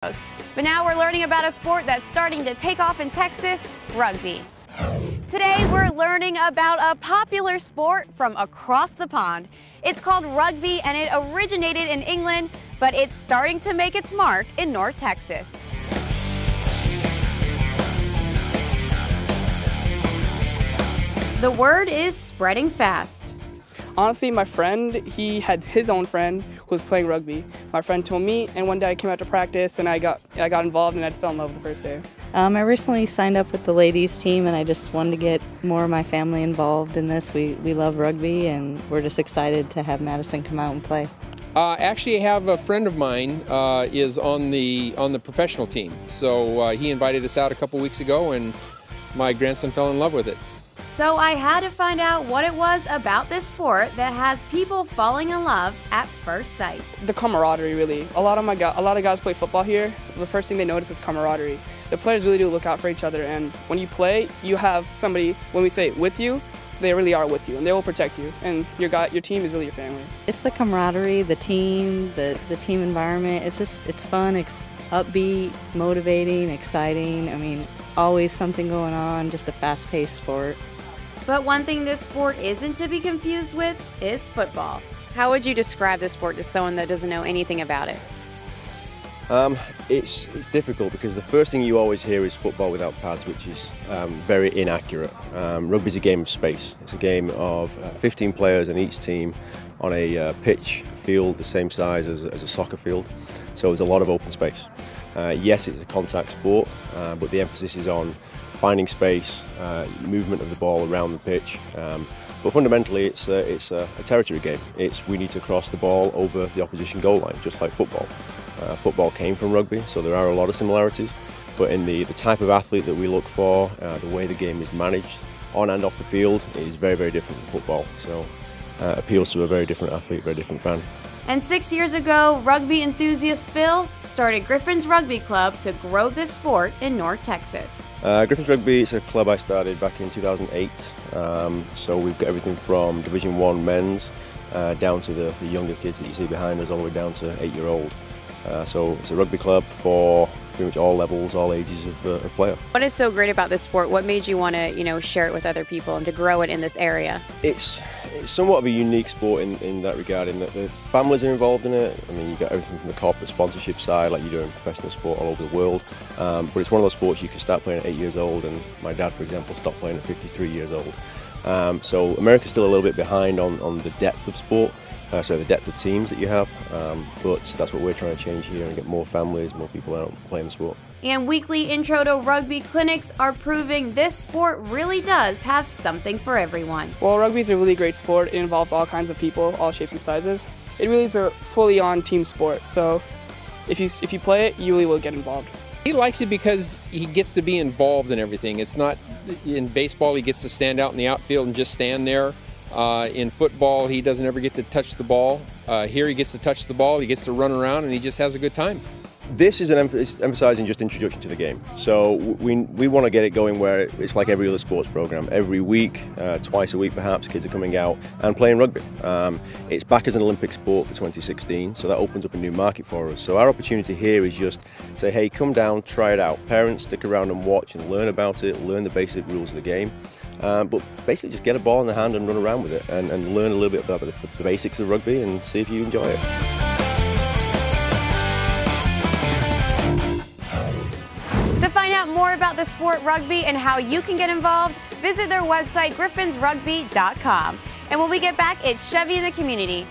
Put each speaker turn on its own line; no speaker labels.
But now we're learning about a sport that's starting to take off in Texas, rugby. Today we're learning about a popular sport from across the pond. It's called rugby and it originated in England, but it's starting to make its mark in North Texas. The word is spreading fast.
Honestly, my friend, he had his own friend who was playing rugby. My friend told me, and one day I came out to practice and I got involved and I just fell in love the first day.
I recently signed up with the ladies team and I just wanted to get more of my family involved in this. We love rugby and we're just excited to have Madison come out and play.
Actually, I have a friend of mine is on the professional team. So he invited us out a couple weeks ago and my grandson fell in love with it.
So I had to find out what it was about this sport that has people falling in love at first sight.
The camaraderie, really. A lot of guys play football here. The first thing they notice is camaraderie. The players really do look out for each other, and when you play, you have somebody, when we say with you, they really are with you, and they will protect you, and your team is really your family.
It's the camaraderie, the team, the team environment. It's fun, it's upbeat, motivating, exciting. I mean, always something going on, just a fast-paced sport.
But one thing this sport isn't to be confused with is football. How would you describe this sport to someone that doesn't know anything about it?
It's difficult because the first thing you always hear is football without pads, which is very inaccurate. Rugby's a game of space. It's a game of 15 players in each team on a pitch field the same size as a soccer field, so there's a lot of open space. Yes, it's a contact sport, but the emphasis is on finding space, movement of the ball around the pitch. But fundamentally, it's a territory game. We need to cross the ball over the opposition goal line, just like football. Football came from rugby, so there are a lot of similarities. But in the type of athlete that we look for, the way the game is managed, on and off the field, is very, very different from football. So appeals to a very different athlete, very different fan.
And 6 years ago, rugby enthusiast Phil started Griffins Rugby Club to grow this sport in North Texas.
Griffins Rugby is a club I started back in 2008, so we've got everything from Division 1 men's down to the younger kids that you see behind us, all the way down to 8-year-old. So it's a rugby club for pretty much all levels, all ages of player.
What is so great about this sport? What made you want to, share it with other people and to grow it in this area?
It's somewhat of a unique sport in that regard, in that the families are involved in it. I mean, you got everything from the corporate sponsorship side, like you do in professional sport all over the world. But it's one of those sports you can start playing at 8 years old, and my dad, for example, stopped playing at 53 years old. So America's still a little bit behind on the depth of sport. So the depth of teams that you have, but that's what we're trying to change here and get more families, more people out playing the sport.
And weekly Intro to Rugby clinics are proving this sport really does have something for everyone.
Well, rugby is a really great sport. It involves all kinds of people, all shapes and sizes. It really is a fully on team sport, so if you play it, you really will get involved.
He likes it because he gets to be involved in everything. It's not, in baseball he gets to stand out in the outfield and just stand there. In football, he doesn't ever get to touch the ball. Here he gets to touch the ball, he gets to run around, and he just has a good time.
This is emphasising just introduction to the game. So we want to get it going where it's like every other sports program. Every week, twice a week perhaps, kids are coming out and playing rugby. It's back as an Olympic sport for 2016, so that opens up a new market for us. So our opportunity here is just say, hey, come down, try it out. Parents, stick around and watch and learn about it, learn the basic rules of the game. But basically just get a ball in the hand and run around with it and learn a little bit about the basics of rugby and see if you enjoy it.
To find out more about the sport rugby and how you can get involved, visit their website, griffinsrugby.com. And when we get back, it's Chevy in the community.